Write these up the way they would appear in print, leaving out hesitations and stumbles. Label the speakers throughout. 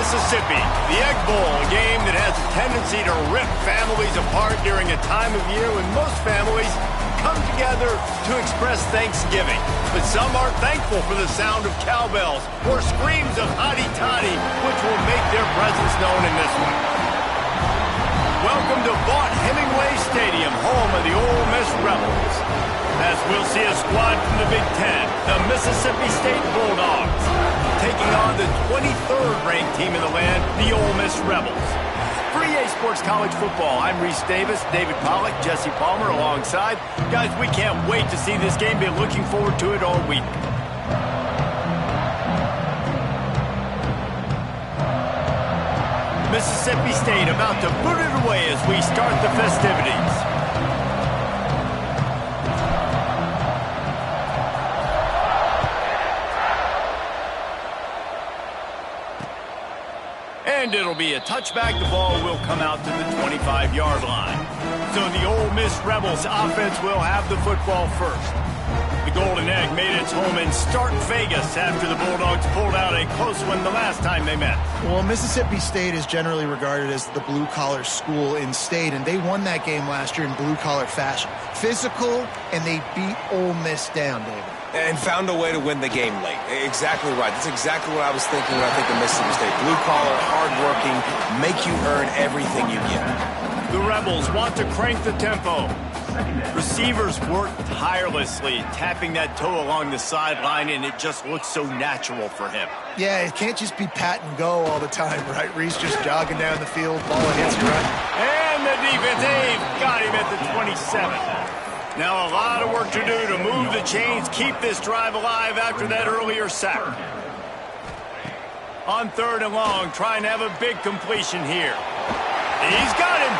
Speaker 1: Mississippi. The Egg Bowl, a game that has a tendency to rip families apart during a time of year when most families come together to express Thanksgiving. But some are thankful for the sound of cowbells or screams of hotty-toddy, which will make their presence known in this one. Welcome to Vaught-Hemingway Stadium, home of the Ole Miss Rebels. As we'll see a squad from the Big Ten, the Mississippi State Bulldogs, taking on the 23rd ranked team in the land, the Ole Miss Rebels. For EA Sports College Football, I'm Reese Davis, David Pollack, Jesse Palmer alongside. Guys, we can't wait to see this game. Been looking forward to it all week. Mississippi State about to boot it away as we start the festivities. And it'll be a touchback. The ball will come out to the 25-yard line. So the Ole Miss Rebels offense will have the football first. The Golden Egg made its home in Start Vegas after the Bulldogs pulled out a close one the last time they met.
Speaker 2: Well, Mississippi State is generally regarded as the blue-collar school in state, and they won that game last year in blue-collar fashion. Physical, and they beat Ole Miss down, David.
Speaker 3: And found a way to win the game late. Exactly right. That's exactly what I was thinking when I think of Mississippi State. Blue-collar, hard-working, make you earn everything you get.
Speaker 1: The Rebels want to crank the tempo. Receivers work tirelessly, tapping that toe along the sideline, and it just looks so natural for him.
Speaker 2: Yeah, it can't just be pat and go all the time, right? Reese just jogging down the field, ball hits you right.
Speaker 1: And the defense, Dave, got him at the 27. Now a lot of work to do to move the chains, keep this drive alive after that earlier sack. On 3rd and long, trying to have a big completion here. He's got him.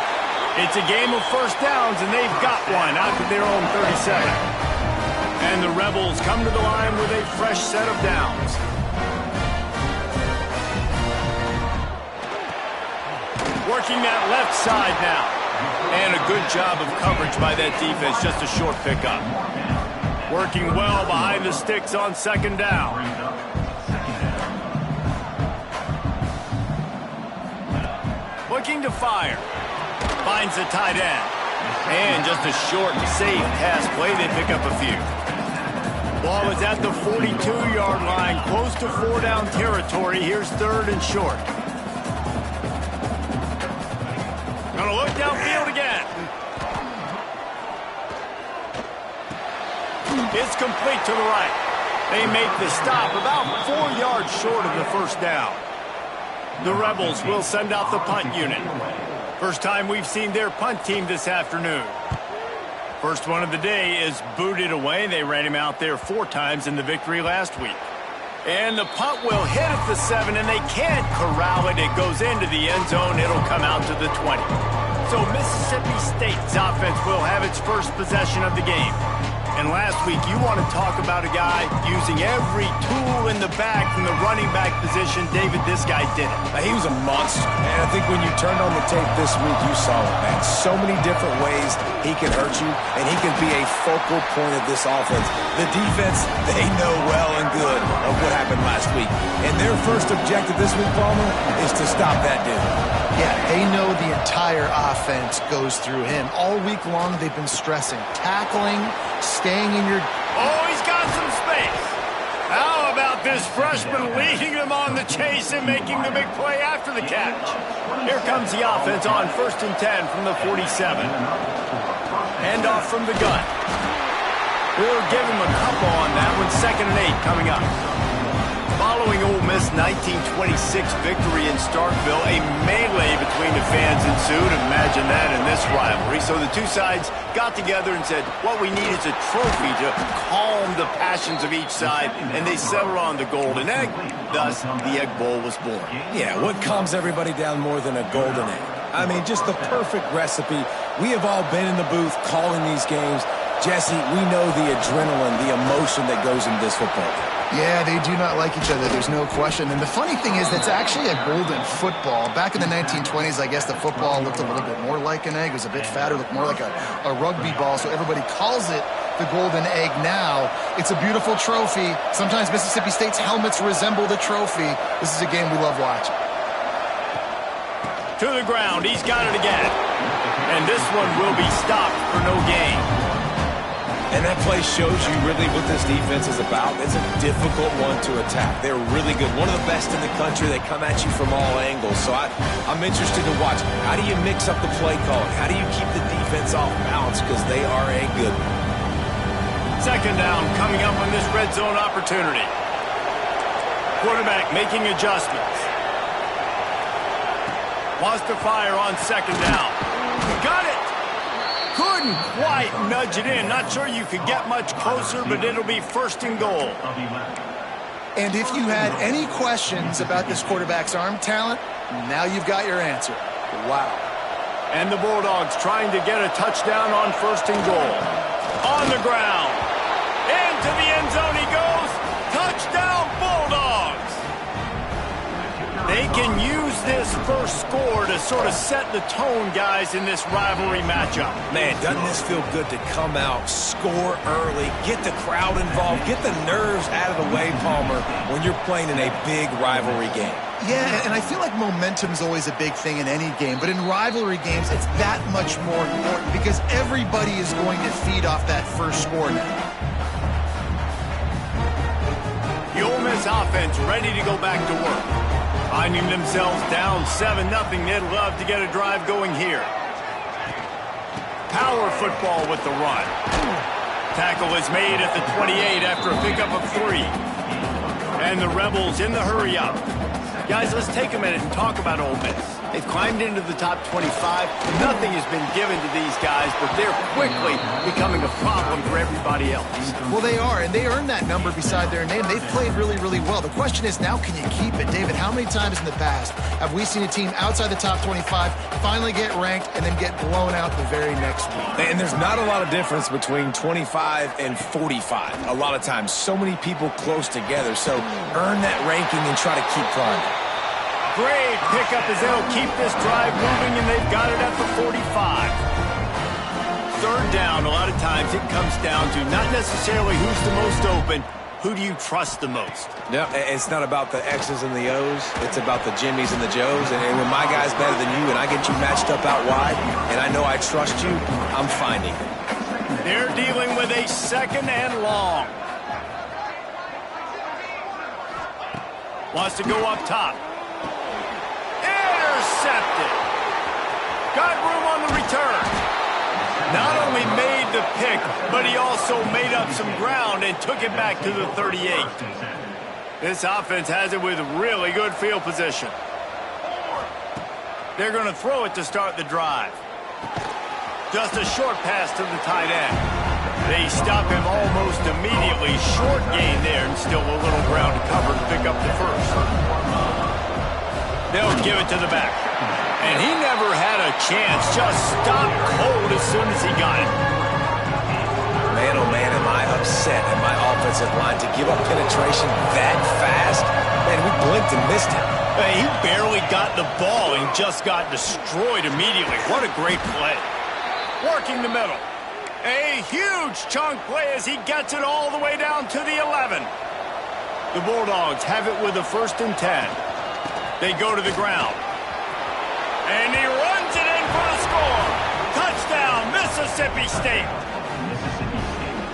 Speaker 1: It's a game of first downs, and they've got one out to their own 37. And the Rebels come to the line with a fresh set of downs. Working that left side now. And a good job of coverage by that defense, just a short pickup. Working well behind the sticks on 2nd down. Looking to fire. Finds the tight end. And just a short, safe pass play. They pick up a few. Ball is at the 42-yard line, close to 4-down territory. Here's 3rd and short. Gonna look downfield again. It's complete to the right. They make the stop about 4 yards short of the first down. The Rebels will send out the punt unit. First time we've seen their punt team this afternoon. First one of the day is booted away. They ran him out there 4 times in the victory last week. And the punt will hit at the 7, and they can't corral it. It goes into the end zone. It'll come out to the 20. So Mississippi State's offense will have its first possession of the game. And last week, you want to talk about a guy using every tool in the bag from the running back position. David, this guy did it.
Speaker 3: He was a monster. And I think when you turned on the tape this week, you saw it, man. So many different ways he can hurt you, and he can be a focal point of this offense. The defense, they know well and good of what happened last week. And their first objective this week, Palmer, is to stop that dude.
Speaker 2: Yeah, they know the entire offense goes through him. All week long, they've been stressing. Tackling, staying in your...
Speaker 1: Oh, he's got some space. How about this freshman leading them on the chase and making the big play after the catch? Here comes the offense on 1st and 10 from the 47. Hand off from the gun. We'll give him a couple on that one. 2nd and 8 coming up. Following Ole Miss' 1926 victory in Starkville, a melee between the fans ensued. Imagine that in this rivalry. So the two sides got together and said, what we need is a trophy to calm the passions of each side, and they settled on the Golden Egg. Thus, the Egg Bowl was born.
Speaker 3: Yeah, what calms everybody down more than a golden egg? I mean, just the perfect recipe. We have all been in the booth calling these games. Jesse, we know the adrenaline, the emotion that goes into this football game.
Speaker 2: Yeah, they do not like each other. There's no question. And the funny thing is, that's actually a golden football. Back in the 1920s, I guess the football looked a little bit more like an egg. It was a bit fatter, looked more like a rugby ball. So everybody calls it the golden egg now. It's a beautiful trophy. Sometimes Mississippi State's helmets resemble the trophy. This is a game we love watching.
Speaker 1: To the ground. He's got it again. And this one will be stopped for no gain.
Speaker 3: And that play shows you really what this defense is about. It's a difficult one to attack. They're really good. One of the best in the country. They come at you from all angles. So I'm interested to watch. How do you mix up the play calling? How do you keep the defense off balance? Because they are a good one.
Speaker 1: Second down coming up on this red zone opportunity. Quarterback making adjustments. Wants to fire on second down. Got it! Couldn't quite nudge it in. Not sure you could get much closer, but it'll be first and goal.
Speaker 2: And if you had any questions about this quarterback's arm talent, now you've got your answer. Wow.
Speaker 1: And the Bulldogs trying to get a touchdown on first and goal. On the ground. Into the end zone he goes. Touchdown, Bulldogs! They can use this first score to sort of set the tone, guys, in this rivalry matchup.
Speaker 3: Man, doesn't this feel good to come out, score early, get the crowd involved, get the nerves out of the way, Palmer, when you're playing in a big rivalry game?
Speaker 2: Yeah, and I feel like momentum's always a big thing in any game, but in rivalry games, it's that much more important because everybody is going to feed off that first score now.
Speaker 1: The Ole Miss offense ready to go back to work. Finding themselves down 7-0, they'd love to get a drive going here. Power football with the run. Tackle is made at the 28 after a pickup of 3. And the Rebels in the hurry-up. Guys, let's take a minute and talk about Ole Miss. They've climbed into the top 25. Nothing has been given to these guys, but they're quickly becoming a problem for everybody else.
Speaker 2: Well, they are, and they earned that number beside their name. They've played really, really well. The question is now, can you keep it? David, how many times in the past have we seen a team outside the top 25 finally get ranked and then get blown out the very next week?
Speaker 3: And there's not a lot of difference between 25 and 45. A lot of times, so many people close together. So earn that ranking and try to keep climbing.
Speaker 1: Great pickup as they'll keep this drive moving, and they've got it at the 45. Third down, a lot of times it comes down to not necessarily who's the most open, who do you trust the most?
Speaker 3: No, it's not about the X's and the O's. It's about the Jimmies and the Joes. And when my guy's better than you and I get you matched up out wide and I know I trust you, I'm finding it.
Speaker 1: They're dealing with a second and long. Wants to go up top. Intercepted. Got room on the return. Not only made the pick, but he also made up some ground and took it back to the 38. This offense has it with really good field position. They're going to throw it to start the drive. Just a short pass to the tight end. They stop him almost immediately. Short gain there and still a little ground to cover to pick up the first. They'll give it to the back. And he never had a chance. Just stopped cold as soon as he got it.
Speaker 3: Man, oh man, am I upset at my offensive line to give up penetration that fast? Man, we blinked and missed it.
Speaker 1: He barely got the ball and just got destroyed immediately. What a great play. Working the middle. A huge chunk play as he gets it all the way down to the 11. The Bulldogs have it with a 1st and 10. They go to the ground. And he runs it in for a score. Touchdown, Mississippi State.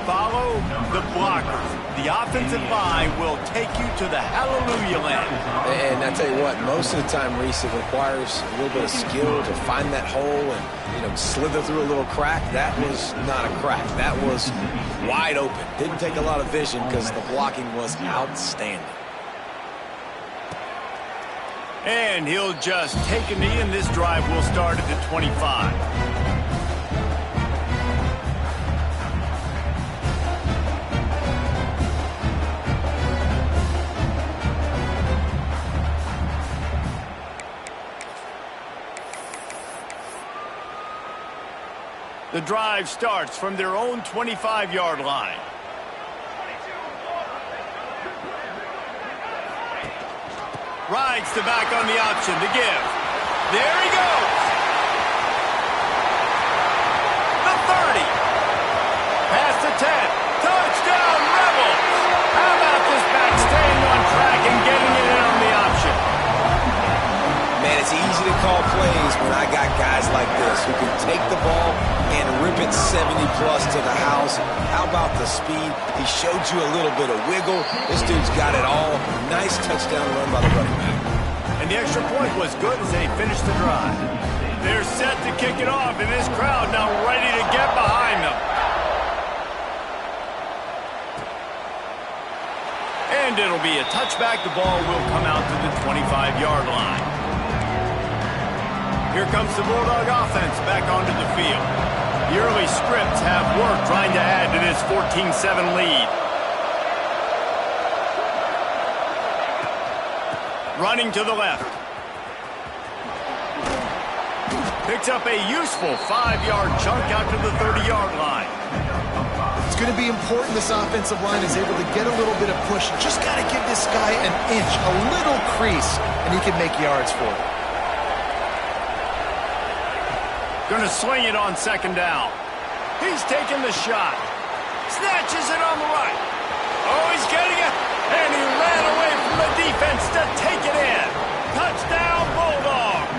Speaker 1: Follow the blockers. The offensive line will take you to the hallelujah land.
Speaker 3: And I tell you what, most of the time, Reese, it requires a little bit of skill to find that hole and, slither through a little crack. That was not a crack. That was wide open. Didn't take a lot of vision because the blocking was outstanding.
Speaker 1: And he'll just take a knee, and this drive will start at the 25. The drive starts from their own 25-yard line. Rides the back on the option to give. There he goes. The 30. Past the 10. Touchdown, Rebels. How about this back staying on track and getting it in on the option?
Speaker 3: Man, it's easy to call plays when I got guys like this who can take the ball and rip it 70-plus to the house. How about the speed? He showed you a little bit of wiggle. This dude's got it all. Nice touchdown run by the running back.
Speaker 1: And the extra point was good as they finished the drive. They're set to kick it off, and this crowd now ready to get behind them. And it'll be a touchback. The ball will come out to the 25-yard line. Here comes the Bulldog offense back onto the field. The early scripts have worked trying to add to this 14-7 lead. Running to the left. Picks up a useful 5-yard chunk out to the 30-yard line.
Speaker 2: It's going to be important this offensive line is able to get a little bit of push. Just got to give this guy an inch, a little crease, and he can make yards for it.
Speaker 1: Going to sling it on second down. He's taking the shot. Snatches it on the right. Oh, he's getting it. And he ran away from the defense to take it in. Touchdown, Bulldogs.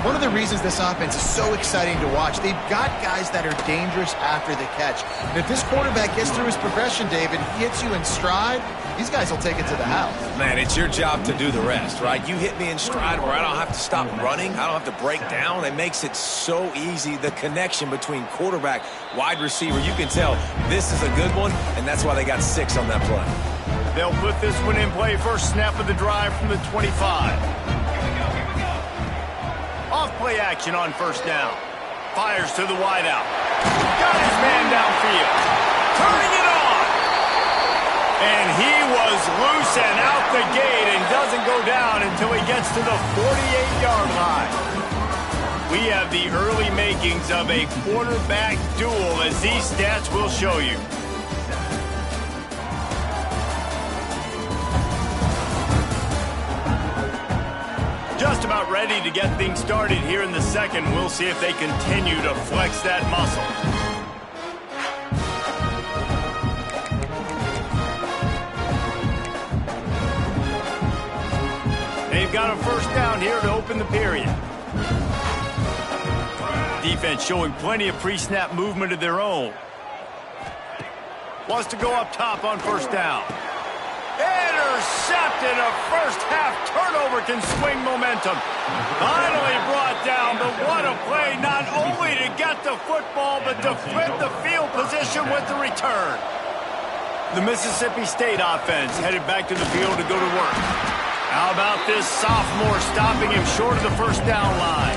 Speaker 2: One of the reasons this offense is so exciting to watch, they've got guys that are dangerous after the catch. And if this quarterback gets through his progression, David, he hits you in stride, these guys will take it to the house.
Speaker 3: Man, it's your job to do the rest, right? You hit me in stride where I don't have to stop running. I don't have to break down. It makes it so easy. The connection between quarterback, wide receiver, you can tell this is a good one, and that's why they got 6 on that play.
Speaker 1: They'll put this one in play. First snap of the drive from the 25. Off play action on first down. Fires to the wideout. Got his man downfield. Turning it on. And he was loose and out the gate and doesn't go down until he gets to the 48-yard line. We have the early makings of a quarterback duel, as these stats will show you. Just about ready to get things started here in the second. We'll see if they continue to flex that muscle. They've got a first down here to open the period. Defense showing plenty of pre-snap movement of their own. Wants to go up top on first down. Intercepted. A first-half turnover can swing momentum. Finally brought down, but what a play, not only to get the football, but to flip the field position with the return. The Mississippi State offense headed back to the field to go to work. How about this sophomore stopping him short of the first down line?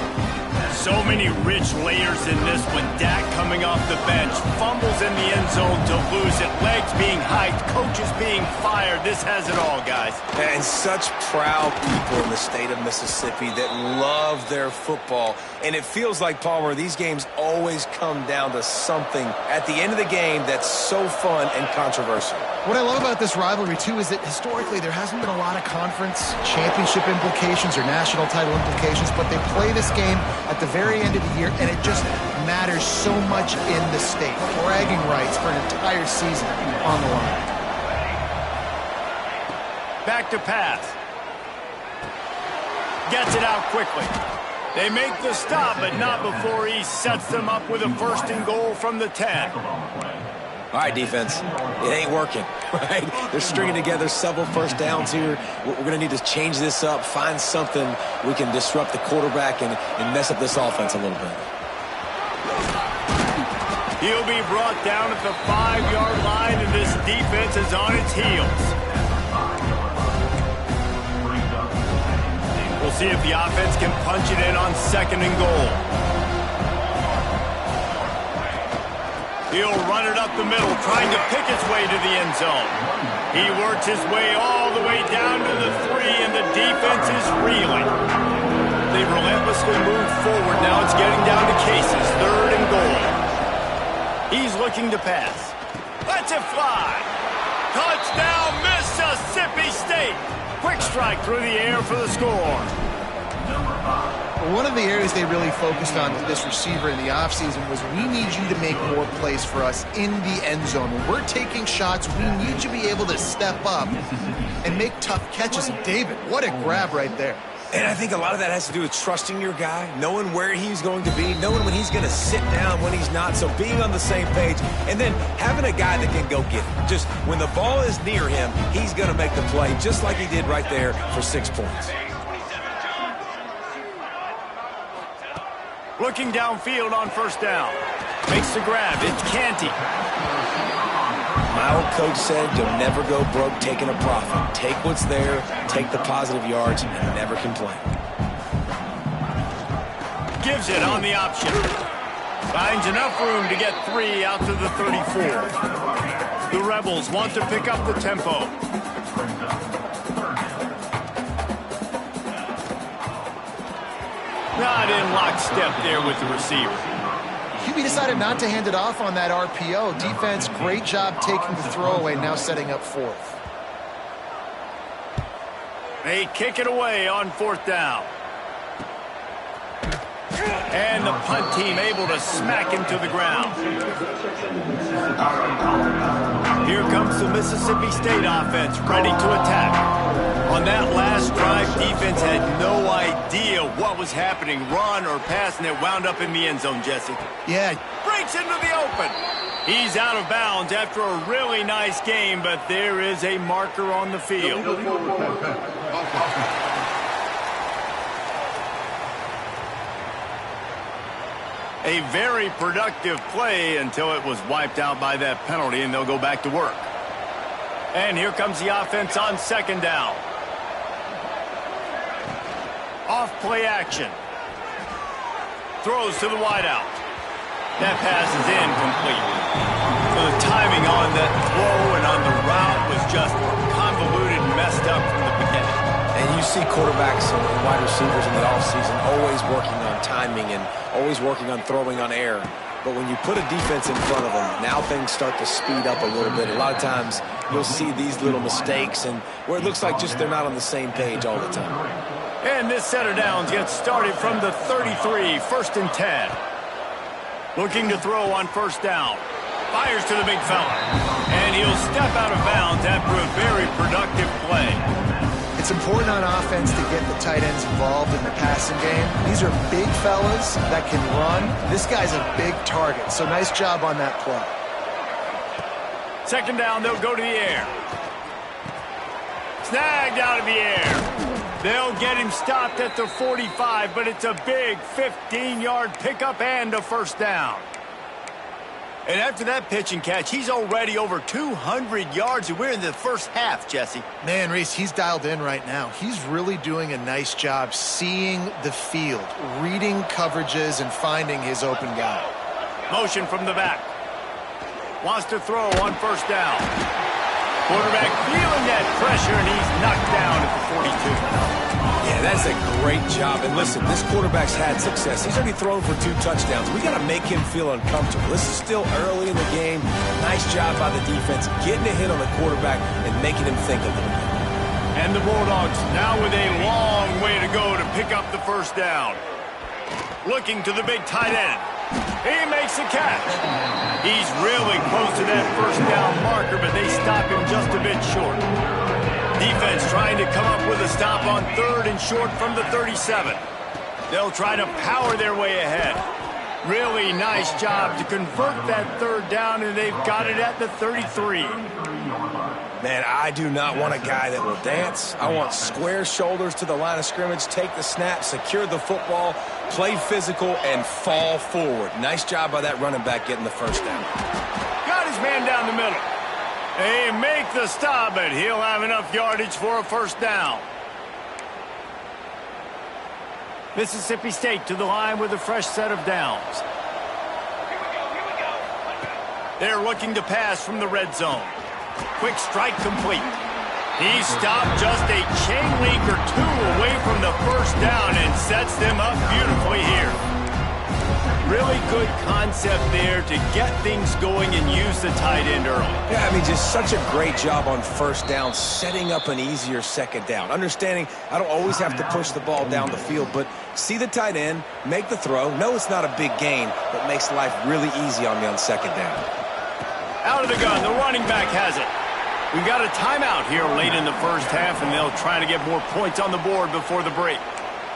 Speaker 1: So many rich layers in this one. Dak coming off the bench. Fumbles in the end zone to lose it. Legs being hiked. Coaches being fired. This has it all, guys.
Speaker 3: And such proud people in the state of Mississippi that love their football. And it feels like, Palmer, these games always come down to something at the end of the game that's so fun and controversial.
Speaker 2: What I love about this rivalry, too, is that historically there hasn't been a lot of conference championship implications or national title implications, but they play this game at the very end of the year, and it just matters so much in the state. Bragging rights for an entire season on the line.
Speaker 1: Back to pass. Gets it out quickly. They make the stop, but not before he sets them up with a first and goal from the 10.
Speaker 3: All right, defense, it ain't working, right? They're stringing together several first downs here. We're going to need to change this up, find something we can disrupt the quarterback and mess up this offense a little bit.
Speaker 1: He'll be brought down at the 5-yard line, and this defense is on its heels. We'll see if the offense can punch it in on second and goal. He'll run it up the middle, trying to pick his way to the end zone. He works his way all the way down to the 3, and the defense is reeling. They've relentlessly moved forward. Now it's getting down to cases. Third and goal. He's looking to pass. Lets it fly. Touchdown, Mississippi State. Quick strike through the air for the score.
Speaker 2: One of the areas they really focused on with this receiver in the offseason was we need you to make more plays for us in the end zone. When we're taking shots, we need you to be able to step up and make tough catches. And David, what a grab right there.
Speaker 3: And I think a lot of that has to do with trusting your guy, knowing where he's going to be, knowing when he's going to sit down, when he's not. So being on the same page, and then having a guy that can go get it. Just when the ball is near him, he's going to make the play, just like he did right there for 6 points.
Speaker 1: Looking downfield on first down. Makes the grab. It's Canty.
Speaker 3: My old coach said you'll never go broke taking a profit. Take what's there, take the positive yards, and never complain.
Speaker 1: Gives it on the option. Finds enough room to get 3 out to the 34. The Rebels want to pick up the tempo. Not in lockstep there with the receiver.
Speaker 2: QB decided not to hand it off on that RPO. Defense, great job taking the throwaway, now setting up 4th.
Speaker 1: They kick it away on 4th down. And the punt team able to smack him to the ground. Here comes the Mississippi State offense, ready to attack. On that last drive, defense had no idea what was happening, run or pass, and it wound up in the end zone, Jesse.
Speaker 2: Yeah.
Speaker 1: Breaks into the open. He's out of bounds after a really nice game, but there is a marker on the field. A very productive play until it was wiped out by that penalty, and they'll go back to work. And here comes the offense on 2nd down. Off play action. Throws to the wideout. That pass is incomplete. So the timing on that throw and on the route was just convoluted and messed up from the beginning.
Speaker 3: And you see quarterbacks and wide receivers in the offseason always working on timing and always working on throwing on air. But when you put a defense in front of them, now things start to speed up a little bit. A lot of times you'll see these little mistakes and where it looks like just they're not on the same page all the time.
Speaker 1: And this set of downs gets started from the 33, 1st and 10. Looking to throw on 1st down. Fires to the big fella. And he'll step out of bounds after a very productive play.
Speaker 2: It's important on offense to get the tight ends involved in the passing game. These are big fellas that can run. This guy's a big target, so nice job on that play.
Speaker 1: 2nd down, they'll go to the air. Snagged out of the air. They'll get him stopped at the 45, but it's a big 15-yard pickup and a 1st down. And after that pitch and catch, he's already over 200 yards, and we're in the first half, Jesse.
Speaker 2: Man, Reese, he's dialed in right now. He's really doing a nice job seeing the field, reading coverages, and finding his open guy.
Speaker 1: Motion from the back. Wants to throw on 1st down. Quarterback feeling that pressure, and he's knocked down at the 42.
Speaker 3: Yeah, that's a great job. And listen, this quarterback's had success. He's already thrown for 2 touchdowns. We got to make him feel uncomfortable. This is still early in the game. Nice job by the defense, getting a hit on the quarterback and making him think a little bit.
Speaker 1: And the Bulldogs now with a long way to go to pick up the 1st down. Looking to the big tight end. He makes the catch. He's really close to that 1st down marker, but they stop him just a bit short. Defense trying to come up with a stop on 3rd and short from the 37. They'll try to power their way ahead. Really nice job to convert that 3rd down, and they've got it at the 33.
Speaker 3: Man, I do not want a guy that will dance. I want square shoulders to the line of scrimmage, take the snap, secure the football, play physical, and fall forward. Nice job by that running back getting the 1st down.
Speaker 1: Got his man down the middle. They make the stop, but he'll have enough yardage for a 1st down. Mississippi State to the line with a fresh set of downs. They're looking to pass from the red zone. Quick strike complete. He stopped just a chain link or 2 away from the 1st down and sets them up beautifully here. Really good concept there to get things going and use the tight end early.
Speaker 3: Yeah, I mean, just such a great job on 1st down, setting up an easier 2nd down. Understanding I don't always have to push the ball down the field, but see the tight end, make the throw. No, it's not a big gain, but makes life really easy on me on 2nd down.
Speaker 1: Out of the gun, the running back has it. We've got a timeout here late in the first half, and they'll try to get more points on the board before the break.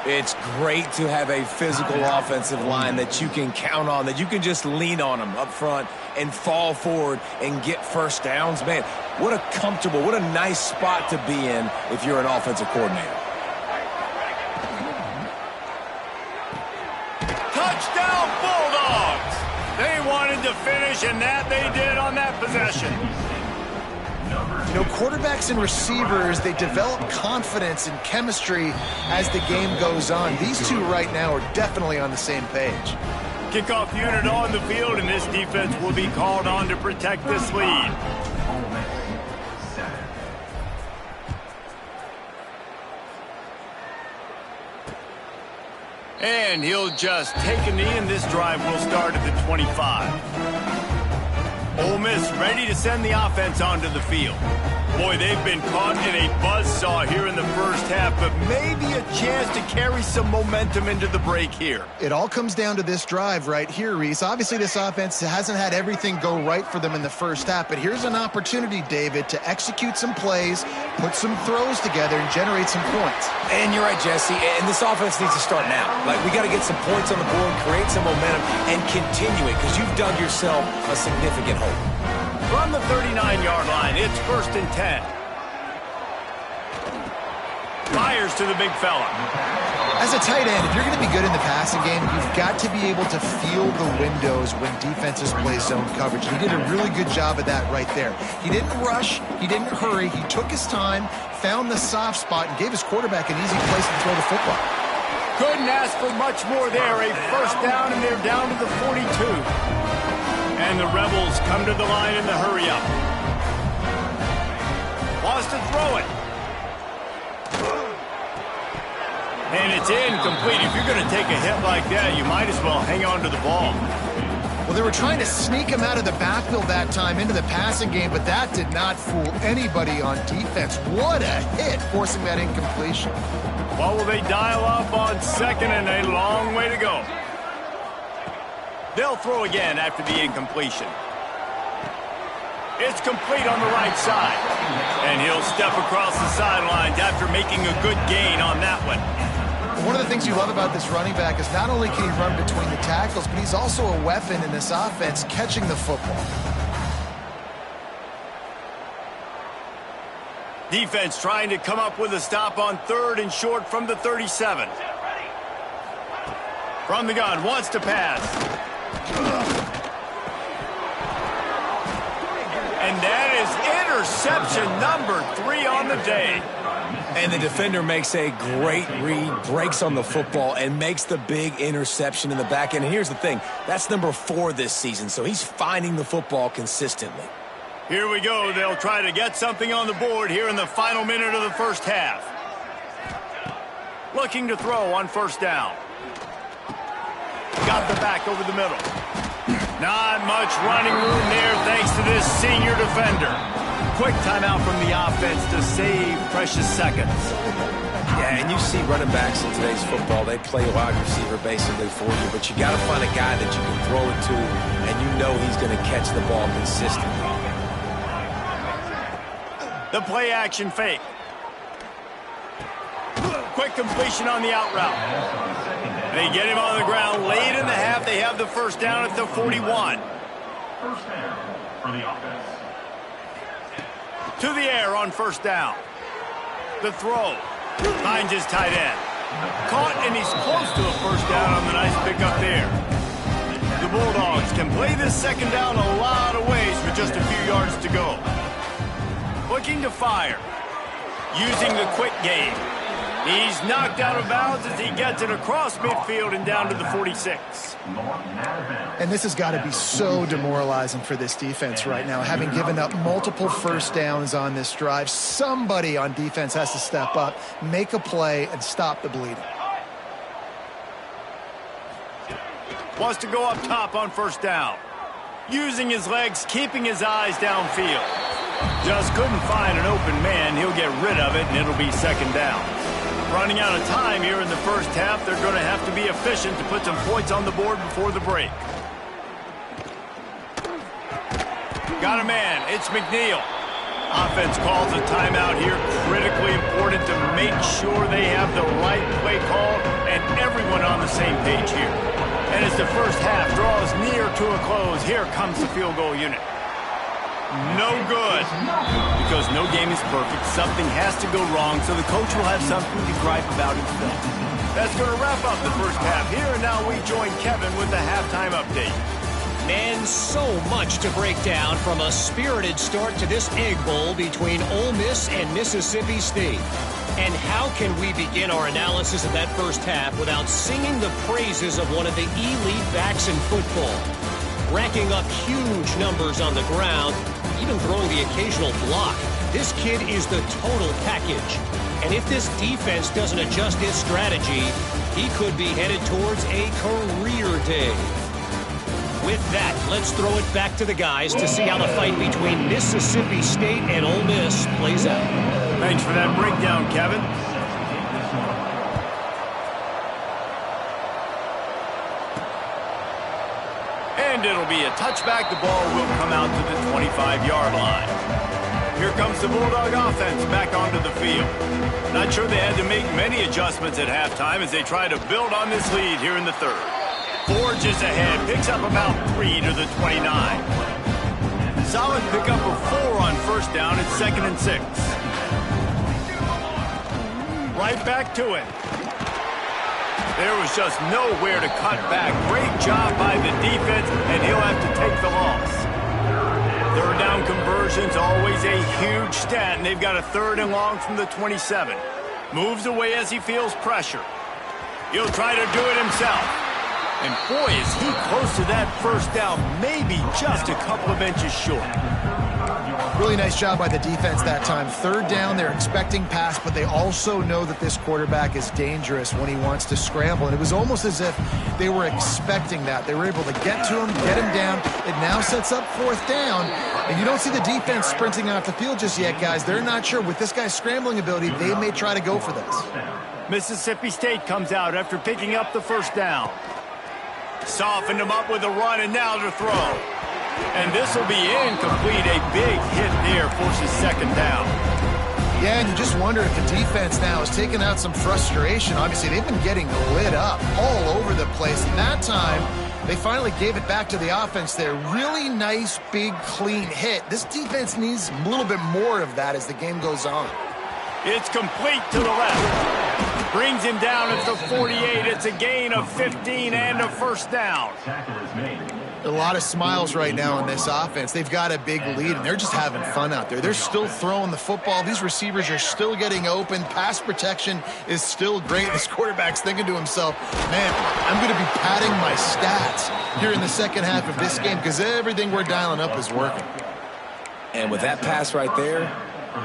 Speaker 3: It's great to have a physical offensive line that you can count on, that you can just lean on them up front and fall forward and get first downs. Man, what a comfortable, what a nice spot to be in if you're an offensive coordinator.
Speaker 1: Touchdown, Bulldogs! They wanted to finish, and that they did on that possession.
Speaker 2: You know, quarterbacks and receivers, they develop confidence and chemistry as the game goes on. These two right now are definitely on the same page.
Speaker 1: Kickoff unit on the field, and this defense will be called on to protect this lead. And he'll just take a knee, and this drive will start at the 25. Ole Miss ready to send the offense onto the field. Boy, they've been caught in a buzzsaw here in the first half, but maybe a chance to carry some momentum into the break here.
Speaker 2: It all comes down to this drive right here, Reese. Obviously, this offense hasn't had everything go right for them in the first half, but here's an opportunity, David, to execute some plays, put some throws together, and generate some points.
Speaker 3: And you're right, Jesse, and this offense needs to start now. Like, we got to get some points on the board, create some momentum, and continue it, because you've dug yourself a significant hole.
Speaker 1: From the 39-yard line, it's 1st and 10. Fires to the big fella.
Speaker 2: As a tight end, if you're going to be good in the passing game, you've got to be able to feel the windows when defenses play zone coverage. He did a really good job of that right there. He didn't rush. He didn't hurry. He took his time, found the soft spot, and gave his quarterback an easy place to throw the football.
Speaker 1: Couldn't ask for much more there. A first down, and they're down to the 42. And the Rebels come to the line in the hurry-up. Wants to throw it. And it's incomplete. If you're going to take a hit like that, you might as well hang on to the ball.
Speaker 2: Well, they were trying to sneak him out of the backfield that time into the passing game, but that did not fool anybody on defense. What a hit, forcing that incompletion.
Speaker 1: Well, will they dial up on second, and a long way to go. They'll throw again after the incompletion. It's complete on the right side. And he'll step across the sidelines after making a good gain on that one.
Speaker 2: One of the things you love about this running back is not only can he run between the tackles, but he's also a weapon in this offense, catching the football.
Speaker 1: Defense trying to come up with a stop on 3rd and short from the 37. From the gun, wants to pass. And that is interception number 3 on the day.
Speaker 3: And the defender makes a great read, breaks on the football, and makes the big interception in the back end. And here's the thing, that's number 4 this season, so he's finding the football consistently.
Speaker 1: Here we go. They'll try to get something on the board here in the final minute of the first half. Looking to throw on 1st down. Got the back over the middle. Not much running room there thanks to this senior defender. Quick timeout from the offense to save precious seconds.
Speaker 3: Yeah, and you see running backs in today's football, they play wide receiver basically for you, but you got to find a guy that you can throw it to, and you know he's going to catch the ball consistently.
Speaker 1: The play action fake. Quick completion on the out route. They get him on the ground late in the half. They have the first down at the 41.
Speaker 4: First down for the offense.
Speaker 1: To the air on 1st down. The throw. Finds his tight end. Caught, and he's close to a first down on the nice pickup there. The Bulldogs can play this 2nd down a lot of ways with just a few yards to go. Looking to fire. Using the quick game. He's knocked out of bounds as he gets it across midfield and down to the 46.
Speaker 2: And this has got to be so demoralizing for this defense right now, having given up multiple first downs on this drive. Somebody on defense has to step up, make a play, and stop the bleeding.
Speaker 1: Wants to go up top on 1st down. Using his legs, keeping his eyes downfield. Just couldn't find an open man. He'll get rid of it, and it'll be 2nd down. Running out of time here in the first half. They're going to have to be efficient to put some points on the board before the break. Got a man. It's McNeil. Offense calls a timeout here. Critically important to make sure they have the right play call and everyone on the same page here. And as the first half draws near to a close, here comes the field goal unit. No good. Because no game is perfect, something has to go wrong, so the coach will have something to gripe about himself. That's going to wrap up the first half here, and now we join Kevin with the halftime update.
Speaker 5: And so much to break down from a spirited start to this Egg Bowl between Ole Miss and Mississippi State. And how can we begin our analysis of that first half without singing the praises of one of the elite backs in football? Racking up huge numbers on the ground, even throwing the occasional block. This kid is the total package. And if this defense doesn't adjust its strategy, he could be headed towards a career day. With that, let's throw it back to the guys to see how the fight between Mississippi State and Ole Miss plays out.
Speaker 1: Thanks for that breakdown, Kevin. And it'll be a touchback. The ball will come out to the 25-yard line. Here comes the Bulldog offense back onto the field. Not sure they had to make many adjustments at halftime as they try to build on this lead here in the third. Forges ahead, picks up about 3 to the 29. Solid pickup of 4 on first down at 2nd and 6. Right back to it. There was just nowhere to cut back. Great job by the defense, and he'll have to take the loss. Third down conversions, always a huge stat, and they've got a 3rd and long from the 27. Moves away as he feels pressure. He'll try to do it himself. And boy, is he close to that first down, maybe just a couple of inches short.
Speaker 2: Really nice job by the defense that time. 3rd down, they're expecting pass, but they also know that this quarterback is dangerous when he wants to scramble. And it was almost as if they were expecting that. They were able to get to him, get him down. It now sets up 4th down. And you don't see the defense sprinting off the field just yet, guys. They're not sure. With this guy's scrambling ability, they may try to go for this.
Speaker 1: Mississippi State comes out after picking up the first down. Softened him up with a run, and now to throw. And this will be incomplete. A big hit there forces 2nd down.
Speaker 2: Yeah, and you just wonder if the defense now is taking out some frustration. Obviously, they've been getting lit up all over the place. And that time, they finally gave it back to the offense there. Really nice, big, clean hit. This defense needs a little bit more of that as the game goes on.
Speaker 1: It's complete to the left. Brings him down at the 48. It's a gain of 15 and a first down.
Speaker 2: A lot of smiles right now on this offense. They've got a big lead, and they're just having fun out there. They're still throwing the football. These receivers are still getting open. Pass protection is still great. This quarterback's thinking to himself, man, I'm going to be padding my stats here in the second half of this game because everything we're dialing up is working.
Speaker 3: And with that pass right there,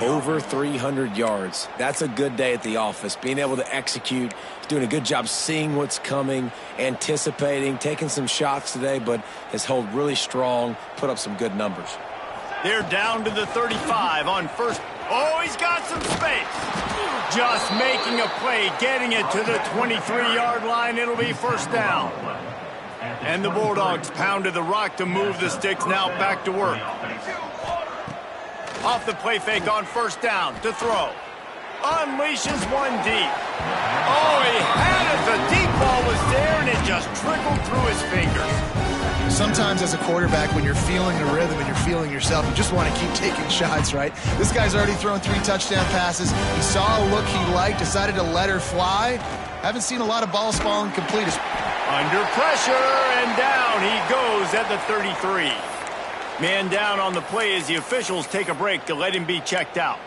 Speaker 3: over 300 yards. That's a good day at the office. Being able to execute, doing a good job seeing what's coming, anticipating, taking some shots today, but has held really strong, put up some good numbers.
Speaker 1: They're down to the 35 on first. Oh, he's got some space. Just making a play, getting it to the 23-yard line. It'll be first down. And the Bulldogs pounded the rock to move the sticks. Now back to work. Off the play fake on first down to throw. Unleashes one deep. Oh, he had it. The deep ball was there, and it just trickled through his fingers.
Speaker 2: Sometimes as a quarterback, when you're feeling the rhythm and you're feeling yourself, you just want to keep taking shots, right? This guy's already thrown 3 touchdown passes. He saw a look he liked, decided to let her fly. Haven't seen a lot of balls falling complete.
Speaker 1: Under pressure, and down he goes at the 33. Man down on the play as the officials take a break to let him be checked out.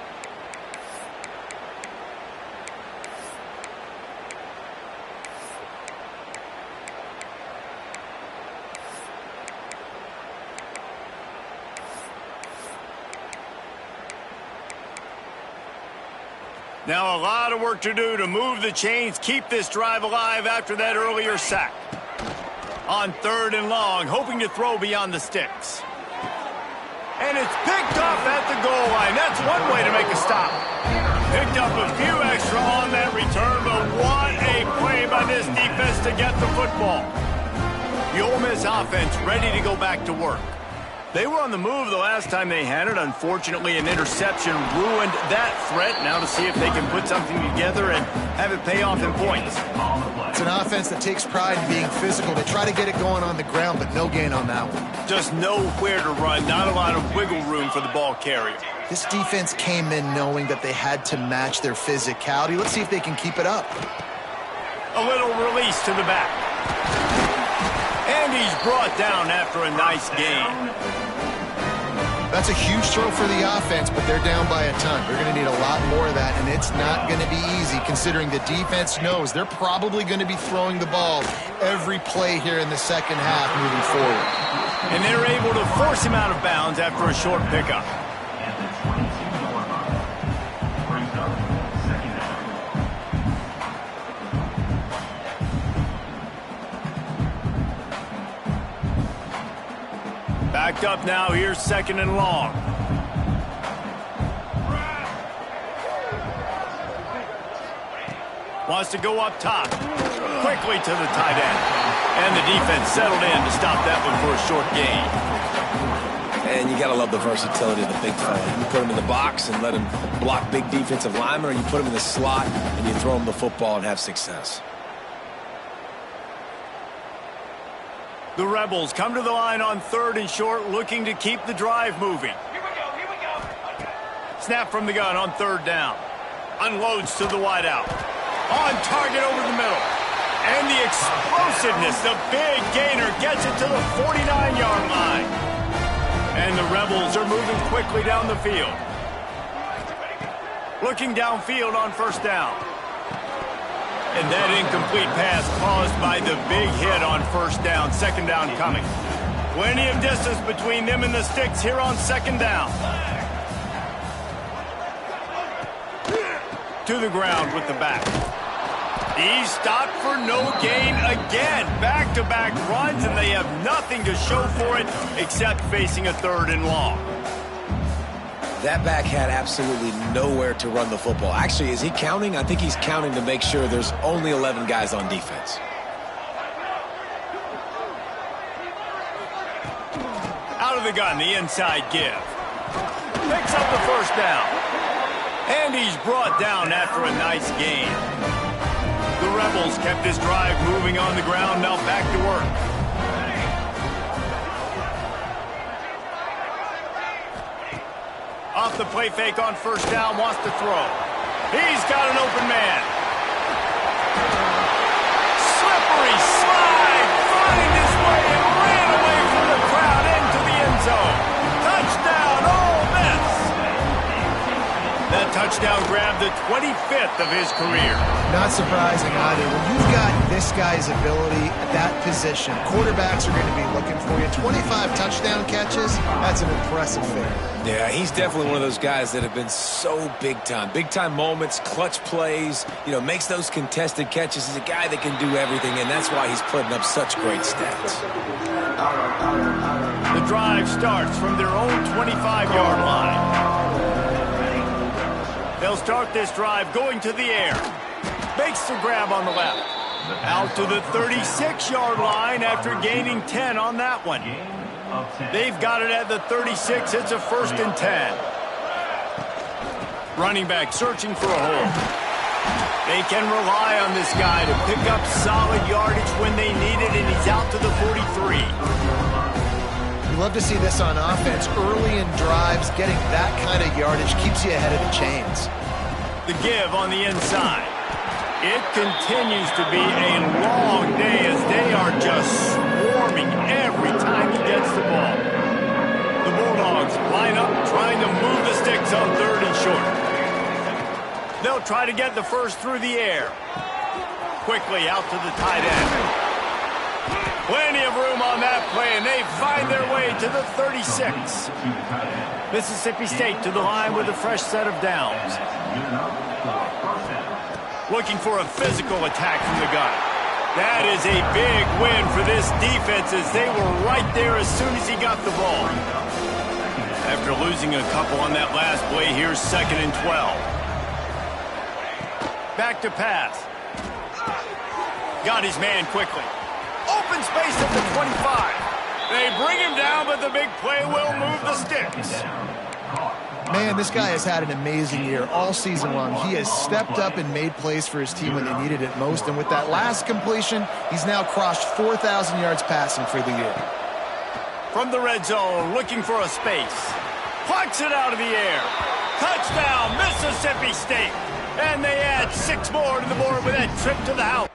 Speaker 1: Now a lot of work to do to move the chains, keep this drive alive after that earlier sack. On 3rd and long, hoping to throw beyond the sticks. And it's picked off at the goal line. That's one way to make a stop. Picked up a few extra on that return, but what a play by this defense to get the football. The Ole Miss offense ready to go back to work. They were on the move the last time they had it. Unfortunately, an interception ruined that threat. Now to see if they can put something together and have it pay off in points.
Speaker 2: It's an offense that takes pride in being physical. They try to get it going on the ground, but no gain on that one.
Speaker 1: Just nowhere to run. Not a lot of wiggle room for the ball carrier.
Speaker 2: This defense came in knowing that they had to match their physicality. Let's see if they can keep it up.
Speaker 1: A little release to the back. And he's brought down after a nice gain.
Speaker 2: That's a huge throw for the offense, but they're down by a ton. They're going to need a lot more of that, and it's not going to be easy considering the defense knows they're probably going to be throwing the ball every play here in the second half moving forward.
Speaker 1: And they're able to force him out of bounds after a short pickup. Backed up now, here's second and long. Wants to go up top. Quickly to the tight end. And the defense settled in to stop that one for a short gain.
Speaker 3: And you got to love the versatility of the big fella. You put him in the box and let him block big defensive linemen, or you put him in the slot and you throw him the football and have success.
Speaker 1: The Rebels come to the line on third and short, looking to keep the drive moving.
Speaker 4: Here we go.
Speaker 1: Snap from the gun on third down. Unloads to the wideout. On target over the middle. And the explosiveness, the big gainer gets it to the 49-yard line. And the Rebels are moving quickly down the field. Looking downfield on first down. And that incomplete pass caused by the big hit on first down. Second down coming. Plenty of distance between them and the sticks here on second down. To the ground with the back. He's stopped for no gain again. Back-to-back runs, and they have nothing to show for it except facing a third and long.
Speaker 3: That back had absolutely nowhere to run the football. Actually, is he counting? I think he's counting to make sure there's only 11 guys on defense.
Speaker 1: Out of the gun, the inside give. Picks up the first down. And he's brought down after a nice gain. The Rebels kept this drive moving on the ground, now back to work. Off the play fake on first down, wants to throw. He's got an open man. Slippery slide, find his way and ran away from the crowd into the end zone. Touchdown, Ole Miss. That touchdown grabbed the 25th of his career.
Speaker 2: Not surprising either. When you've got this guy's ability at that position, quarterbacks are going to be looking for you. 25 touchdown catches, that's an impressive figure.
Speaker 3: Yeah, he's definitely one of those guys that have been so big time. Big time moments, clutch plays, makes those contested catches. He's a guy that can do everything, and that's why he's putting up such great stats.
Speaker 1: The drive starts from their own 25-yard line. They'll start this drive going to the air. Makes the grab on the left. Out to the 36-yard line after gaining 10 on that one. They've got it at the 36. It's a 1st and 10. Running back searching for a hole. They can rely on this guy to pick up solid yardage when they need it, and he's out to the 43.
Speaker 2: You love to see this on offense. Early in drives, getting that kind of yardage keeps you ahead of the chains.
Speaker 1: The give on the inside. It continues to be a long day as they are just swarming every time he gets the ball. The Bulldogs line up trying to move the sticks on third and short. They'll try to get the first through the air. Quickly out to the tight end. Plenty of room on that play, and they find their way to the 36. Mississippi State to the line with a fresh set of downs. Looking for a physical attack from the gun. That is a big win for this defense as they were right there as soon as he got the ball. After losing a couple on that last play, here's 2nd and 12. Back to pass. Got his man quickly. Open space at the 25. They bring him down, but the big play will move the sticks.
Speaker 2: Man, this guy has had an amazing year all season long. He has stepped up and made plays for his team when they needed it most. And with that last completion, he's now crossed 4,000 yards passing for the year.
Speaker 1: From the red zone, looking for a space. Plucks it out of the air. Touchdown, Mississippi State. And they add 6 more to the board with that trip to the house.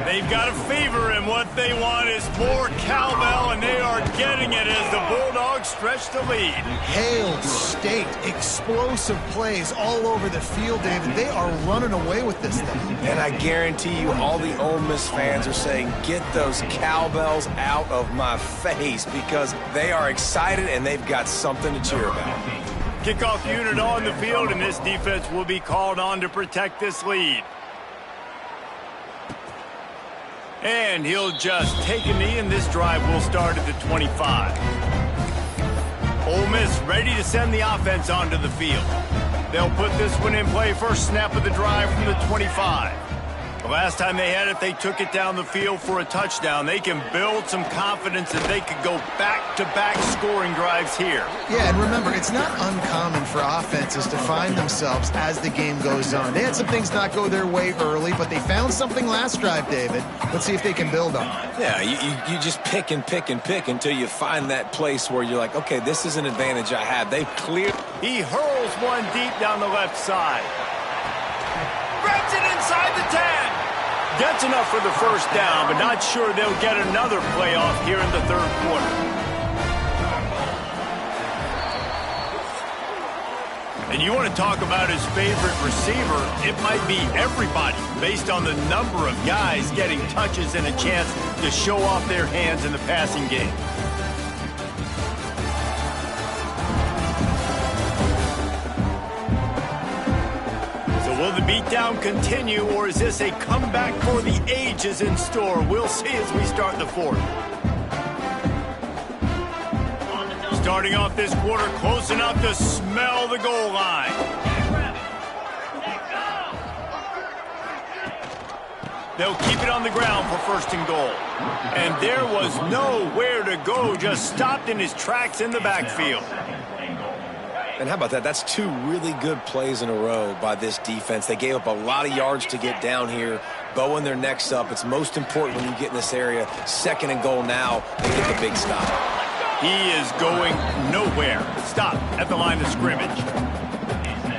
Speaker 1: They've got to favor him. What they want is more cowbell, and they are getting it as the Bulldogs stretch the lead.
Speaker 2: Hail State, explosive plays all over the field, David. They are running away with this thing.
Speaker 3: And I guarantee you all the Ole Miss fans are saying, get those cowbells out of my face, because they are excited and they've got something to cheer about.
Speaker 1: Kickoff unit on the field, and this defense will be called on to protect this lead. And he'll just take a knee, and this drive will start at the 25. Ole Miss ready to send the offense onto the field. They'll put this one in play first snap of the drive from the 25. The last time they had it, they took it down the field for a touchdown. They can build some confidence that they could go back-to-back scoring drives here.
Speaker 2: Yeah, and remember, it's not uncommon for offenses to find themselves as the game goes on. They had some things not go their way early, but they found something last drive, David. Let's see if they can build on it.
Speaker 3: Yeah, you just pick and pick and pick until you find that place where you're like, okay, this is an advantage I have. They've cleared.
Speaker 1: He hurls one deep down the left side. Grabs it inside the 10. That's enough for the first down, but not sure they'll get another play off here in the third quarter. And you want to talk about his favorite receiver, it might be everybody, based on the number of guys getting touches and a chance to show off their hands in the passing game. Will the beatdown continue, or is this a comeback for the ages in store? We'll see as we start the fourth. Starting off this quarter close enough to smell the goal line. They'll keep it on the ground for first and goal. And there was nowhere to go, just stopped in his tracks in the backfield.
Speaker 3: And how about that? That's 2 really good plays in a row by this defense. They gave up a lot of yards to get down here, bowing their necks up. It's most important when you get in this area. Second and goal now, they get the big stop.
Speaker 1: He is going nowhere. Stop at the line of scrimmage.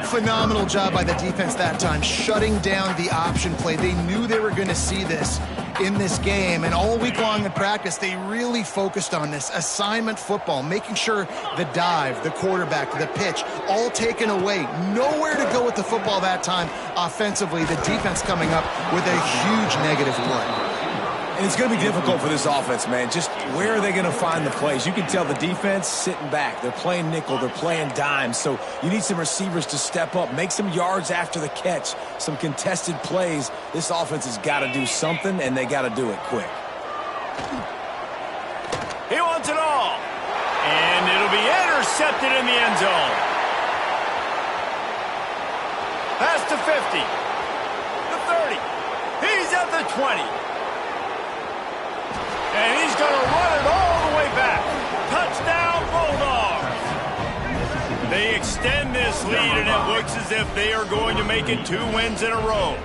Speaker 2: Phenomenal job by the defense that time, shutting down the option play. They knew they were going to see this in this game, and all week long in practice, they really focused on this assignment football, making sure the dive, the quarterback, the pitch, all taken away. Nowhere to go with the football that time offensively. The defense coming up with a huge negative play.
Speaker 3: And it's going to be difficult for this offense, man. Just where are they going to find the plays? You can tell the defense sitting back. They're playing nickel. They're playing dime. So you need some receivers to step up, make some yards after the catch, some contested plays. This offense has got to do something, and they got to do it quick.
Speaker 1: He wants it all. And it'll be intercepted in the end zone. Pass to 50. The 30. He's at the 20. And he's going to run it all the way back. Touchdown, Bulldogs. They extend this lead, and it looks as if they are going to make it 2 wins in a row.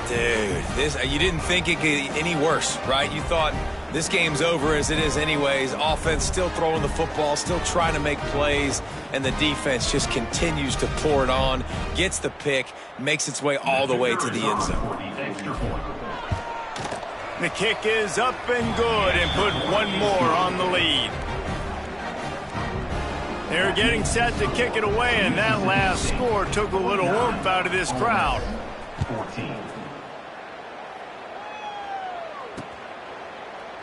Speaker 3: Dude, you didn't think it could get any worse, right? You thought this game's over as it is anyways. Offense still throwing the football, still trying to make plays, and the defense just continues to pour it on, gets the pick, makes its way all the way to the end zone.
Speaker 1: The kick is up and good, and put 1 more on the lead. They're getting set to kick it away, and that last score took a little oomph out of this crowd.
Speaker 4: 14.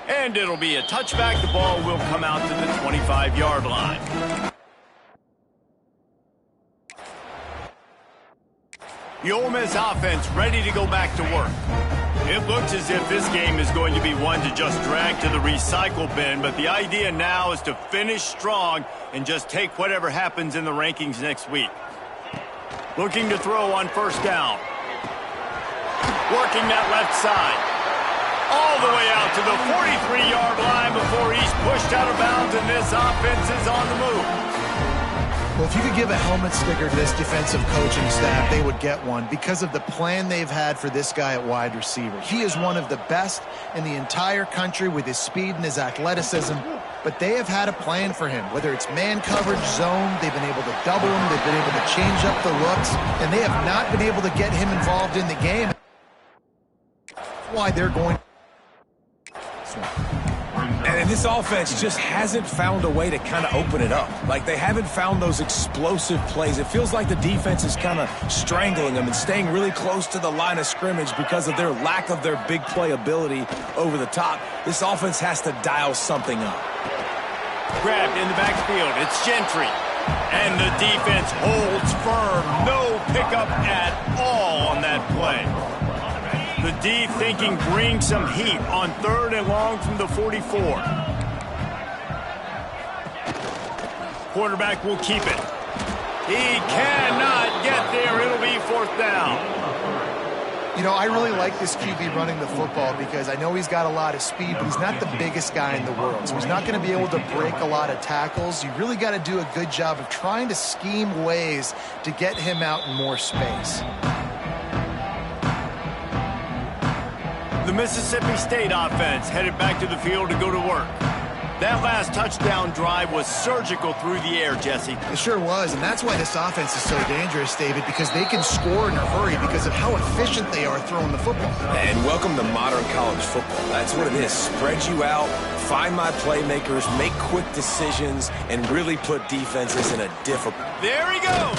Speaker 1: And it'll be a touchback. The ball will come out to the 25-yard line. The Ole Miss offense ready to go back to work. It looks as if this game is going to be one to just drag to the recycle bin, but the idea now is to finish strong and just take whatever happens in the rankings next week. Looking to throw on first down. Working that left side. All the way out to the 43-yard line before he's pushed out of bounds, and this offense is on the move.
Speaker 2: Well, if you could give a helmet sticker to this defensive coaching staff, they would get one because of the plan they've had for this guy at wide receiver. He is one of the best in the entire country with his speed and his athleticism, but they have had a plan for him. Whether it's man coverage, zone, they've been able to double him, they've been able to change up the looks, and they have not been able to get him involved in the game. That's why they're going.
Speaker 3: And this offense just hasn't found a way to kind of open it up. Like, they haven't found those explosive plays. It feels like the defense is kind of strangling them and staying really close to the line of scrimmage because of their lack of their big play ability over the top. This offense has to dial something up.
Speaker 1: Grabbed in the backfield. It's Gentry. And the defense holds firm. No pickup at all on that play. The D thinking bring some heat on 3rd and long from the 44. Quarterback will keep it. He cannot get there. It'll be 4th down.
Speaker 2: You know, I really like this QB running the football because I know he's got a lot of speed, but he's not the biggest guy in the world. So he's not going to be able to break a lot of tackles. You really got to do a good job of trying to scheme ways to get him out in more space.
Speaker 1: The Mississippi State offense headed back to the field to go to work. That last touchdown drive was surgical through the air, Jesse.
Speaker 2: It sure was, and that's why this offense is so dangerous, David, because they can score in a hurry because of how efficient they are throwing the football.
Speaker 3: And welcome to modern college football. That's what it is. Spread you out, find my playmakers, make quick decisions, and really put defenses in a difficult...
Speaker 1: There he goes!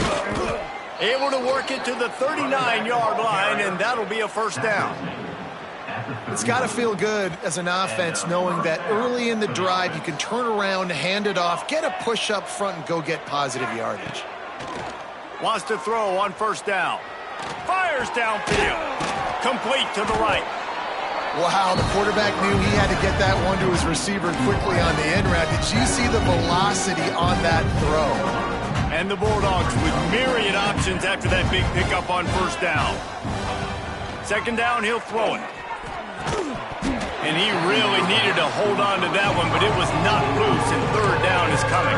Speaker 1: Able to work it to the 39-yard line, and that'll be a 1st down.
Speaker 2: It's got to feel good as an offense knowing that early in the drive you can turn around, hand it off, get a push up front, and go get positive yardage.
Speaker 1: Wants to throw on 1st down. Fires downfield. Complete to the right.
Speaker 2: Wow, the quarterback knew he had to get that one to his receiver quickly on the end route. Did you see the velocity on that throw?
Speaker 1: And the Bulldogs with myriad options after that big pickup on 1st down. 2nd down, he'll throw it. And he really needed to hold on to that one, but it was not loose, and 3rd down is coming.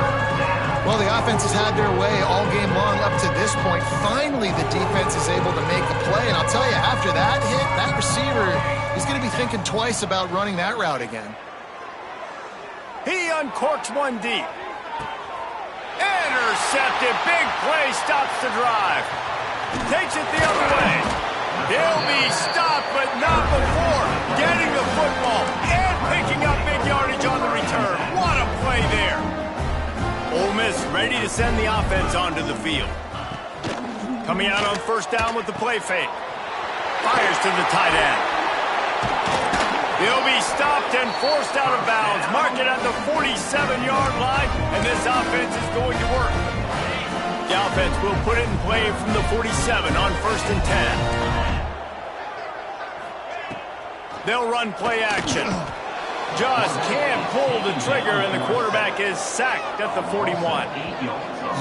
Speaker 2: Well, the offense has had their way all game long up to this point. Finally, the defense is able to make a play, and I'll tell you, after that hit, that receiver is going to be thinking twice about running that route again.
Speaker 1: He uncorks one deep. Intercepted. Big play stops the drive. Takes it the other way. He'll be stopped, but not before getting the football and picking up big yardage on the return. What a play there. Ole Miss ready to send the offense onto the field. Coming out on 1st down with the play fake. Fires to the tight end. He'll be stopped and forced out of bounds. Mark it at the 47-yard line, and this offense is going to work. The offense will put it in play from the 47 on 1st and 10. They'll run play action. Just can't pull the trigger, and the quarterback is sacked at the 41.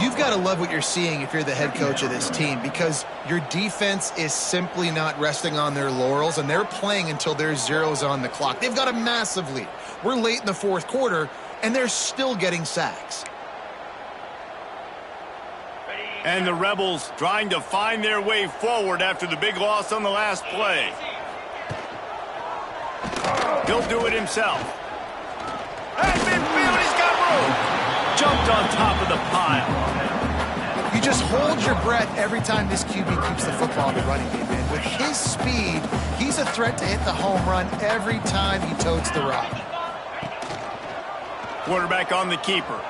Speaker 2: You've got to love what you're seeing if you're the head coach of this team because your defense is simply not resting on their laurels, and they're playing until there's zeros on the clock. They've got a massive lead. We're late in the 4th quarter, and they're still getting sacks.
Speaker 1: And the Rebels trying to find their way forward after the big loss on the last play. He'll do it himself. At midfield, he's got room. Jumped on top of the pile.
Speaker 2: You just hold your breath every time this QB keeps the football in the running game, man. With his speed, he's a threat to hit the home run every time he totes the rock.
Speaker 1: Quarterback on the keeper.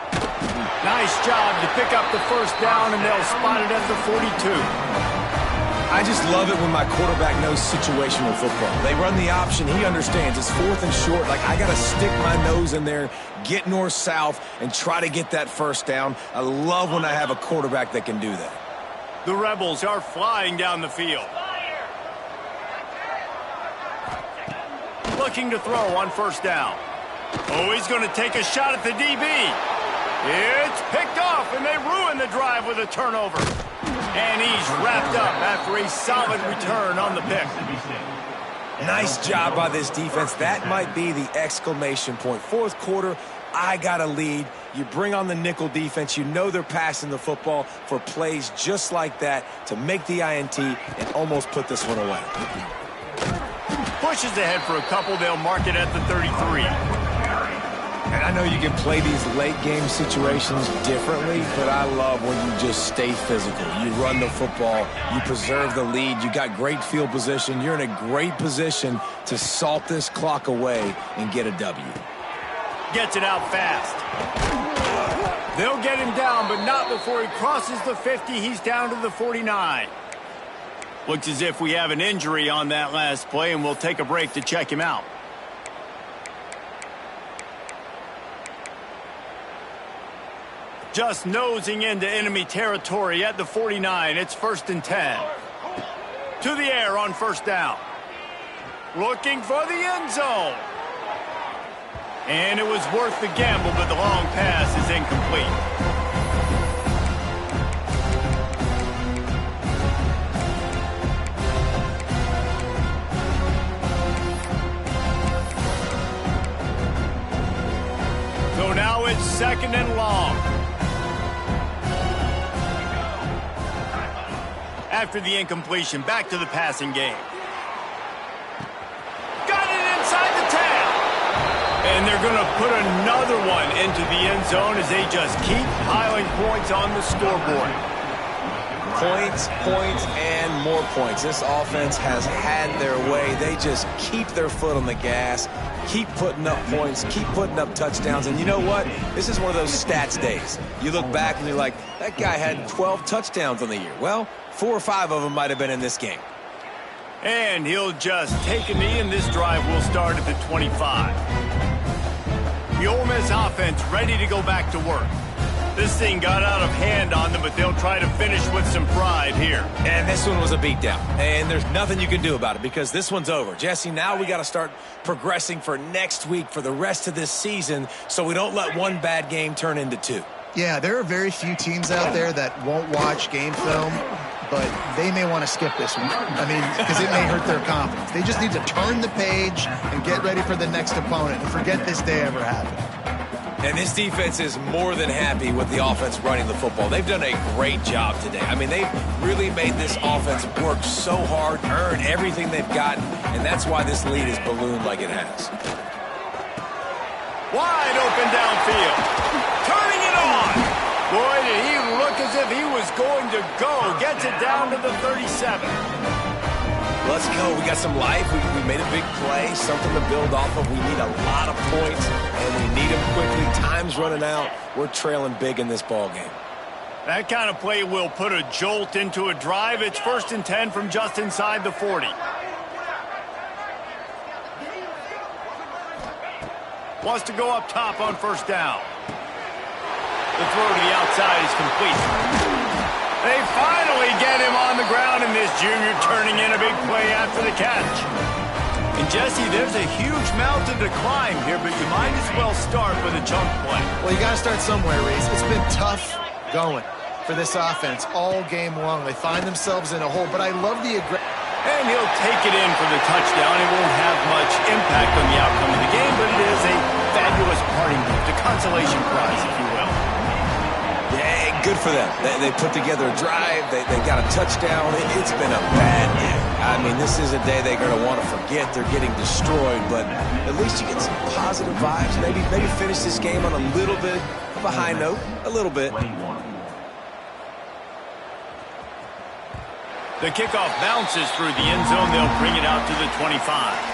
Speaker 1: Nice job to pick up the 1st down, and they'll spot it at the 42.
Speaker 3: I just love it when my quarterback knows situational football. They run the option. He understands. It's 4th and short. Like, I got to stick my nose in there, get north-south, and try to get that 1st down. I love when I have a quarterback that can do that.
Speaker 1: The Rebels are flying down the field. looking to throw on first down. Oh, he's going to take a shot at the DB. It's picked off, and they ruin the drive with a turnover. And he's wrapped up after a solid return on the pick.
Speaker 3: Nice job by this defense. That might be the exclamation point. Fourth quarter, I got a lead. You bring on the nickel defense. You know they're passing the football for plays just like that to make the INT and almost put this one away.
Speaker 1: Pushes ahead for a couple. They'll mark it at the 33.
Speaker 3: And I know you can play these late game situations differently, but I love when you just stay physical. You run the football, you preserve the lead, you got great field position. You're in a great position to salt this clock away and get a W.
Speaker 1: Gets it out fast. They'll get him down, but not before he crosses the 50. He's down to the 49. Looks as if we have an injury on that last play, and we'll take a break to check him out. Just nosing into enemy territory at the 49. It's 1st and 10. To the air on first down. Looking for the end zone. And it was worth the gamble, but the long pass is incomplete. So now it's 2nd and long. After the incompletion, back to the passing game. Got it inside the 10. And they're going to put another one into the end zone as they just keep piling points on the scoreboard.
Speaker 3: Points, points, and more points. This offense has had their way. They just keep their foot on the gas, keep putting up points, keep putting up touchdowns. And you know what? This is one of those stats days. You look back and you're like, that guy had 12 touchdowns on the year. Well, 4 or 5 of them might have been in this game.
Speaker 1: And he'll just take a knee, and this drive will start at the 25. The Ole Miss offense ready to go back to work. This thing got out of hand on them, but they'll try to finish with some pride here.
Speaker 3: And this one was a beatdown. And there's nothing you can do about it because this one's over. Jesse, now we got to start progressing for next week, for the rest of this season, so we don't let one bad game turn into 2.
Speaker 2: Yeah, there are very few teams out there that won't watch game film, but they may want to skip this one. I mean, because it may hurt their confidence. They just need to turn the page and get ready for the next opponent and forget this day ever happened.
Speaker 3: And this defense is more than happy with the offense running the football. They've done a great job today. I mean, they've really made this offense work so hard, earn everything they've gotten, and that's why this lead is ballooned like it has.
Speaker 1: Wide open downfield. Turning it on. Boy, did he look as if he was going to go. Gets it down to the 37.
Speaker 3: Let's go. We got some life. We made a big play, something to build off of. We need a lot of points, and we need them quickly. Time's running out. We're trailing big in this ball game.
Speaker 1: That kind of play will put a jolt into a drive. It's 1st and 10 from just inside the 40. Wants to go up top on first down. The throw to the outside is complete. They finally get him on the ground, and this junior turning in a big play after the catch. And Jesse, there's a huge mountain to climb here, but you might as well start with a chunk play.
Speaker 2: Well, you got to start somewhere, Reese. It's been tough going for this offense all game long. They find themselves in a hole, but I love the aggression.
Speaker 1: And he'll take it in for the touchdown. It won't have much impact on the outcome of the game, but it is a fabulous parting gift, a consolation prize, if you will.
Speaker 3: Yeah, good for them. They put together a drive. They got a touchdown. It's been a bad day. I mean, this is a day they're going to want to forget. They're getting destroyed, but at least you get some positive vibes. Maybe finish this game on a little bit of a high note. A little bit.
Speaker 1: The kickoff bounces through the end zone. They'll bring it out to the 25.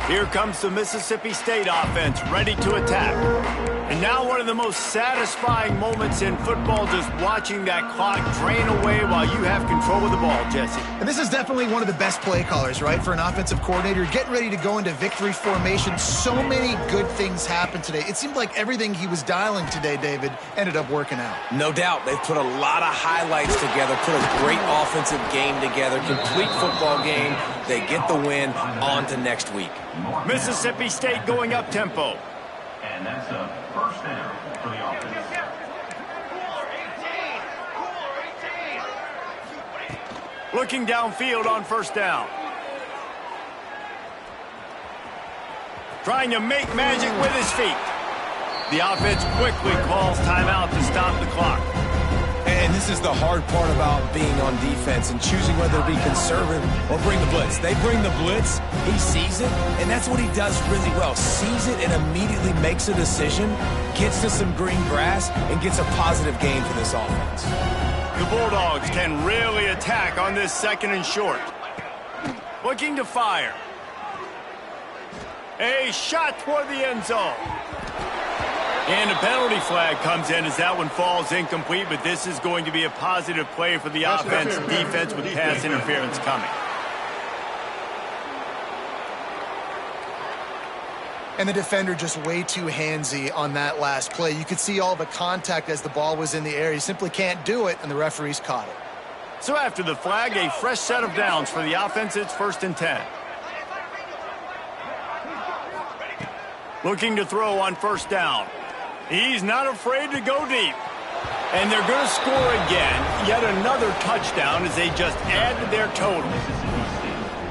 Speaker 1: Here comes the Mississippi State offense ready to attack. And now one of the most satisfying moments in football, just watching that clock drain away while you have control of the ball, Jesse.
Speaker 2: And this is definitely one of the best play callers, right, for an offensive coordinator. Getting ready to go into victory formation. So many good things happened today. It seemed like everything he was dialing today, David, ended up working out.
Speaker 3: No doubt. They've put a lot of highlights together, put a great offensive game together, complete football game. They get the win. On to next week.
Speaker 1: Mississippi State going up tempo.
Speaker 4: And that's a first down for the offense.
Speaker 1: Looking downfield on first down. Trying to make magic with his feet. The offense quickly calls timeout to stop the clock.
Speaker 3: And this is the hard part about being on defense and choosing whether to be conservative or bring the blitz. They bring the blitz, he sees it, and that's what he does really well. Sees it and immediately makes a decision, gets to some green grass, and gets a positive gain for this offense.
Speaker 1: The Bulldogs can really attack on this second and short. Looking to fire. A shot toward the end zone. And a penalty flag comes in as that one falls incomplete, but this is going to be a positive play for the offense. Defense with pass interference coming.
Speaker 2: And the defender just way too handsy on that last play. You could see all the contact as the ball was in the air. He simply can't do it, and the referees caught it.
Speaker 1: So after the flag, a fresh set of downs for the offense. It's 1st and 10. Looking to throw on first down. He's not afraid to go deep. And they're going to score again. Yet another touchdown as they just add to their total.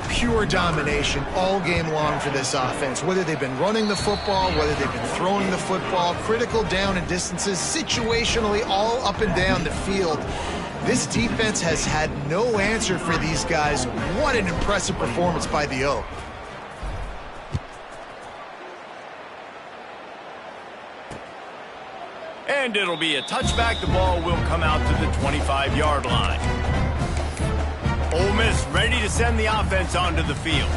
Speaker 2: Pure domination all game long for this offense. Whether they've been running the football, whether they've been throwing the football, critical down and distances, situationally all up and down the field. This defense has had no answer for these guys. What an impressive performance by the O.
Speaker 1: And it'll be a touchback. The ball will come out to the 25-yard line. Ole Miss ready to send the offense onto the field.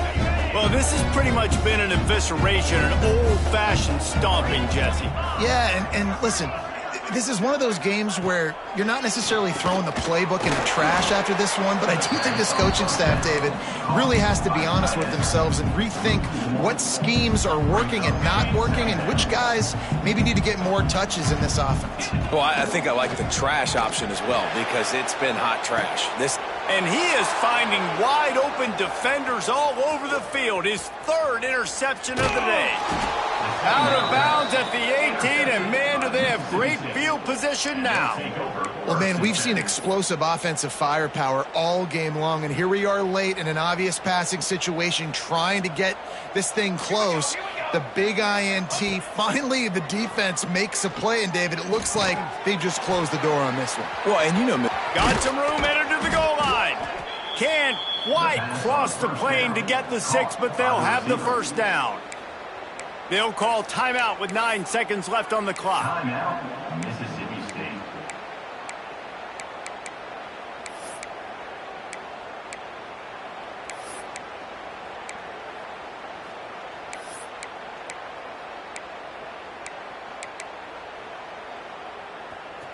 Speaker 1: Well, this has pretty much been an evisceration, an old-fashioned stomping, Jesse.
Speaker 2: Yeah, and listen, this is one of those games where you're not necessarily throwing the playbook in the trash after this one, but I do think this coaching staff, David, really has to be honest with themselves and rethink what schemes are working and not working and which guys maybe need to get more touches in this offense.
Speaker 3: Well, I think I like the trash option as well because it's been hot trash.
Speaker 1: And he is finding wide-open defenders all over the field. His 3rd interception of the day. Out of bounds at the 18, and man, do they have great field position now.
Speaker 2: Well, man, we've seen explosive offensive firepower all game long, and here we are late in an obvious passing situation trying to get this thing close. The big INT, finally the defense makes a play, and David, it looks like they just closed the door on this one.
Speaker 3: Well, and you know,
Speaker 1: got some room headed to the goal line. Can't quite cross the plane to get the 6, but they'll have the first down. They'll call timeout with 9 seconds left on the clock.
Speaker 4: Timeout, Mississippi State.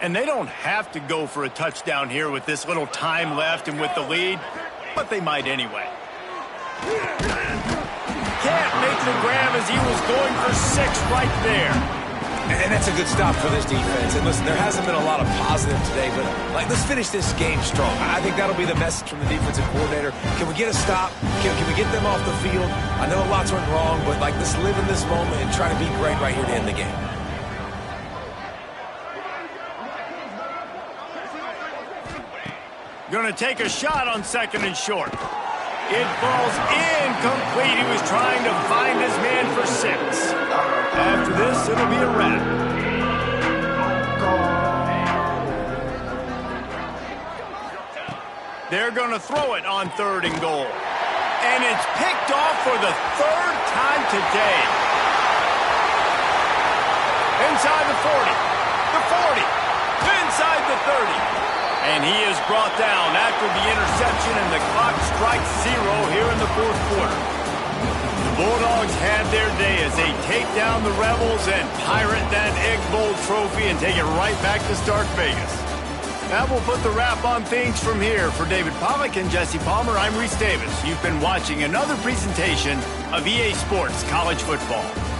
Speaker 1: And they don't have to go for a touchdown here with this little time left and with the lead, but they might anyway. Can't make the grab as he was going for 6 right there.
Speaker 3: and that's a good stop for this defense. And listen, there hasn't been a lot of positive today, but let's finish this game strong. I think that'll be the message from the defensive coordinator. Can we get a stop? Can we get them off the field? I know lots went wrong, but let's live in this moment and try to be great right here to end the game.
Speaker 1: Going to take a shot on 2nd and short. It falls incomplete. He was trying to find his man for 6. After this, it'll be a wrap. They're going to throw it on 3rd and goal. And it's picked off for the 3rd time today. Inside the 40. The 40. Inside the 30. And he is brought down after the interception, and the clock strikes 0 here in the 4th quarter. The Bulldogs Bulldogs had their day as they take down the Rebels and pirate that Egg Bowl trophy and take it right back to Stark Vegas. That will put the wrap on things from here. For David Pollack and Jesse Palmer, I'm Reese Davis. You've been watching another presentation of EA Sports College Football.